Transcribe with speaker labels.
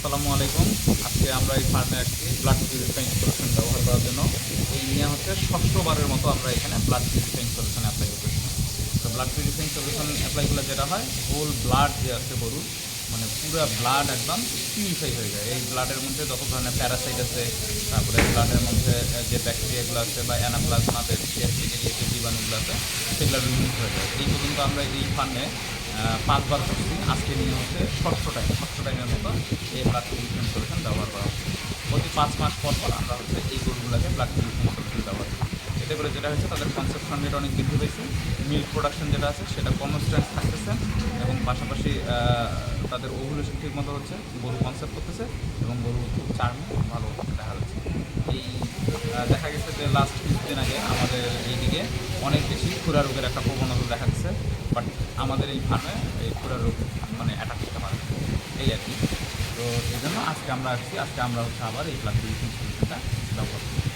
Speaker 1: আসসালামু আলাইকুম। আজকে আমরা এই ফার্মে আসছি ব্লাড পিউরিফাইং সলিউশন ব্যবহার করার জন্য। এই নিয়ে হচ্ছে ষষ্ঠবারের মতো আমরা এখানে ব্লাড পিউরিফাইং সলিউশন অ্যাপ্লাই করতেছি। তো ব্লাড পিউরিফাইং সলিউশন অ্যাপ্লাই করলে যেটা হয়, হোল ব্লাড যে আছে গরুর, মানে পুরো ব্লাড একদম পিউরিফাই হয়ে যায়। এই ব্লাডের মধ্যে যত ধরনের প্যারাসাইট আছে, তারপরে ব্লাডের মধ্যে যে ব্যাকটেরিয়াগুলো আছে বা অ্যানাপ্লাজমা ব্যাকটেরিয়া যে জীবাণুগুলো আছে, সেগুলো রিমুভ হয়ে যায়। এই পর্যন্ত আমরা এই ফার্মে 5 বার করছি। আজকে নিয়ে হচ্ছে ষষ্ঠ টাইমের মতো এই ব্লাড পিউরিফাইং সলিউশন ব্যবহার করা হচ্ছে। প্রতি 5 মাস পর পর আমরা হচ্ছে এই গরুগুলোকে ব্লাড পিউরিফাইং সলিউশন ব্যবহার করি। এতে করে যেটা হচ্ছে, তাদের কনসেপশন রেট অনেক বৃদ্ধি পেয়েছে, মিল্ক প্রোডাকশন যেটা আছে সেটা কনস্ট্যান্ট থাকতেছে, এবং পাশাপাশি তাদের ওভুলেশন ঠিক মতো হচ্ছে, গরু কনসেপ্ট করতেছে, এবং গরু চার্মে ভালো দেখা যাচ্ছে। এই দেখা গেছে যে লাস্ট কিছুদিন আগে আমাদের এইদিকে অনেক বেশি খুরা রোগের একটা প্রবণতা দেখা যাচ্ছে, বাট আমাদের এই ফার্মে এই খুরা রোগ মানে অ্যাটাক করতে পারে, এই আর কি। তো এই জন্য আজকে আমরা আসছি, আজকে আমরা হচ্ছে আবার এই ব্লাড পিউরিফাইং সলিউশনটা ব্যবহার করি।